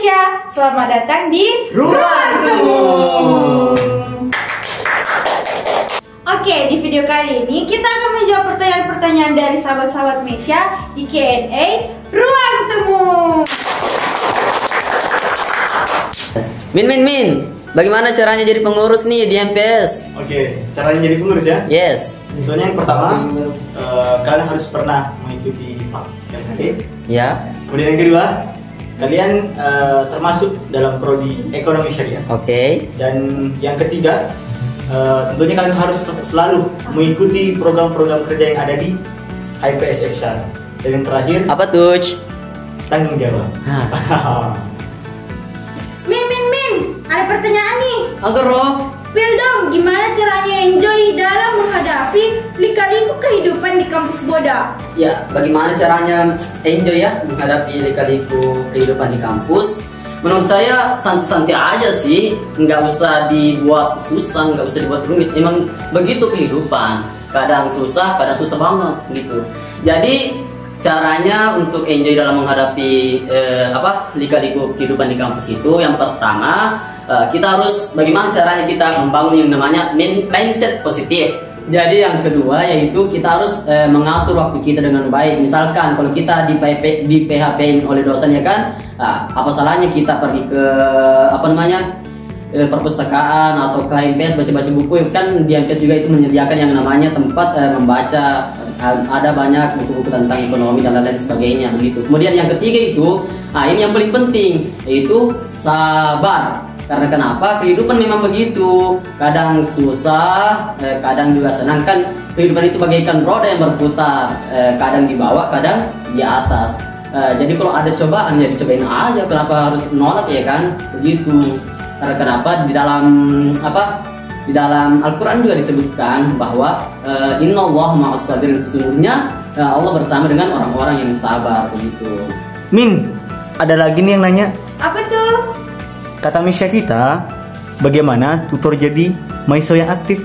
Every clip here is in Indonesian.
Mesya, selamat datang di Ruang Temu. Oke, di video kali ini kita akan menjawab pertanyaan-pertanyaan dari sahabat-sahabat Mesya di Q&A Ruang Temu. Min, bagaimana caranya jadi pengurus nih di MPS? Oke, caranya jadi pengurus ya? Yes. Contohnya yang pertama, kalian harus pernah mengikuti PAK LKD. Ya. Kemudian yang kedua, kalian termasuk dalam prodi ekonomi syariah. Oke. Dan yang ketiga, tentunya kalian harus selalu mengikuti program-program kerja yang ada di HIPS Action. Dan yang terakhir, Apa tuh? tanggung jawab. Min, ada pertanyaan nih. Agar loh. Spill dong, gimana caranya enjoy dalam menghadapi lika-liku kehidupan di kampus Boda? Ya, bagaimana caranya enjoy ya menghadapi lika-liku kehidupan di kampus? Menurut saya santai-santai aja sih, nggak usah dibuat susah, nggak usah dibuat rumit. Emang begitu kehidupan, kadang susah banget gitu. Jadi caranya untuk enjoy dalam menghadapi lika-liku kehidupan di kampus itu, yang pertama kita harus bagaimana caranya kita membangun yang namanya mindset positif. Jadi yang kedua yaitu kita harus mengatur waktu kita dengan baik. Misalkan kalau kita di PHP oleh dosen ya kan, apa salahnya kita pergi ke perpustakaan atau ke HMPS baca-baca buku. Kan di HMPS juga itu menyediakan yang namanya tempat membaca. Ada banyak buku-buku tentang ekonomi dan lain-lain sebagainya begitu. Kemudian yang ketiga itu, ini yang paling penting, yaitu sabar. Karena kenapa? Kehidupan memang begitu. Kadang susah, kadang juga senang. Kan kehidupan itu bagaikan roda yang berputar, kadang di bawah, kadang di atas. Jadi kalau ada cobaan ya dicobain aja. Kenapa harus nolak ya kan? Begitu. Karena kenapa? Di dalam Al-Quran juga disebutkan bahwa innallaha ma'as sabirin, sesungguhnya Allah bersama dengan orang-orang yang sabar begitu. Min, ada lagi nih yang nanya. Apa tuh? Kata Mesya kita, bagaimana tutor jadi mahasiswa yang aktif?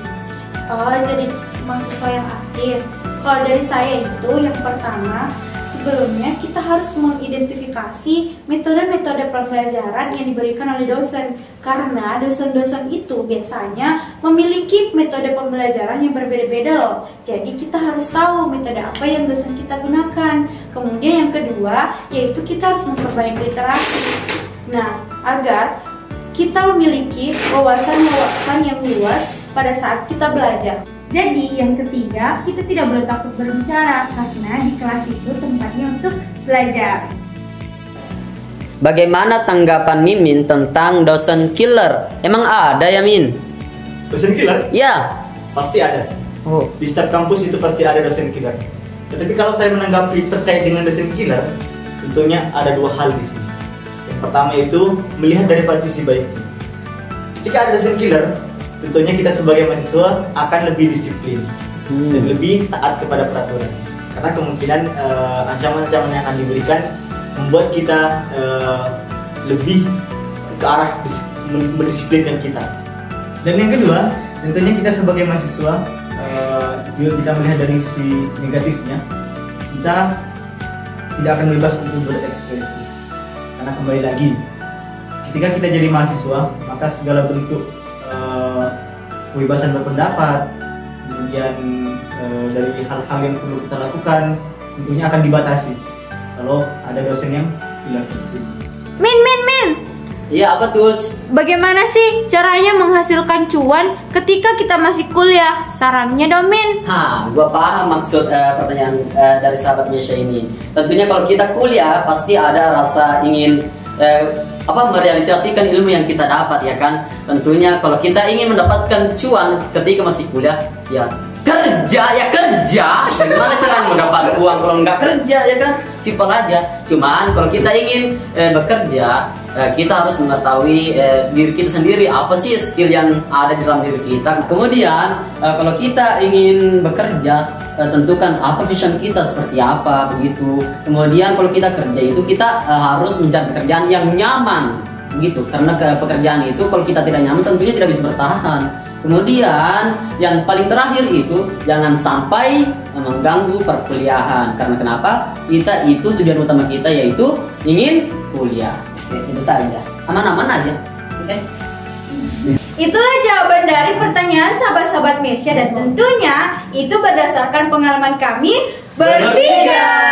Oh, jadi mahasiswa yang aktif. Kalau dari saya itu yang pertama, sebelumnya kita harus mengidentifikasi metode-metode pembelajaran yang diberikan oleh dosen. Karena dosen-dosen itu biasanya memiliki metode pembelajaran yang berbeda-beda loh. Jadi kita harus tahu metode apa yang dosen kita gunakan. Kemudian yang kedua, yaitu kita harus memperbanyak literasi. Nah, agar kita memiliki wawasan yang luas pada saat kita belajar. Jadi yang ketiga, kita tidak boleh takut berbicara karena di kelas itu tempatnya untuk belajar. Bagaimana tanggapan Mimin tentang dosen killer? Emang ada ya Min? Dosen killer? Ya. Pasti ada. Oh. Di setiap kampus itu pasti ada dosen killer. Tetapi kalau saya menanggapi terkait dengan dosen killer, tentunya ada dua hal di sini. Yang pertama itu melihat dari sisi baiknya. Jika ada dosen killer, tentunya kita sebagai mahasiswa akan lebih disiplin dan lebih taat kepada peraturan. Karena kemungkinan ancaman-ancaman yang akan diberikan membuat kita lebih ke arah mendisiplinkan kita. Dan yang kedua, tentunya kita sebagai mahasiswa jika kita melihat dari sisi negatifnya, kita tidak akan bebas untuk berekspresi. Karena kembali lagi, ketika kita jadi mahasiswa, maka segala bentuk kebebasan berpendapat, kemudian dari hal-hal yang perlu kita lakukan tentunya akan dibatasi kalau ada dosen yang killer seperti itu. Min. Iya, apa tuh? Bagaimana sih caranya menghasilkan cuan ketika kita masih kuliah? Sarannya dong, Min. Gua paham maksud pertanyaan dari sahabat Mesya ini. Tentunya kalau kita kuliah pasti ada rasa ingin merealisasikan ilmu yang kita dapat ya kan. Tentunya kalau kita ingin mendapatkan cuan ketika masih kuliah, ya kerja. Gimana caranya mendapat uang kalau nggak kerja ya kan? Simpel aja. Cuman kalau kita ingin bekerja, kita harus mengetahui diri kita sendiri, apa sih skill yang ada di dalam diri kita. Kemudian kalau kita ingin bekerja, tentukan apa vision kita seperti apa begitu. Kemudian kalau kita kerja itu kita harus mencari pekerjaan yang nyaman begitu. Karena pekerjaan itu kalau kita tidak nyaman tentunya tidak bisa bertahan. Kemudian yang paling terakhir itu jangan sampai mengganggu perkuliahan. Karena kenapa? Kita itu tujuan utama kita yaitu ingin kuliah. Oke, itu saja. Aman-aman aja. Oke. Itulah jawaban dari pertanyaan sahabat-sahabat Mesya dan tentunya itu berdasarkan pengalaman kami bertiga.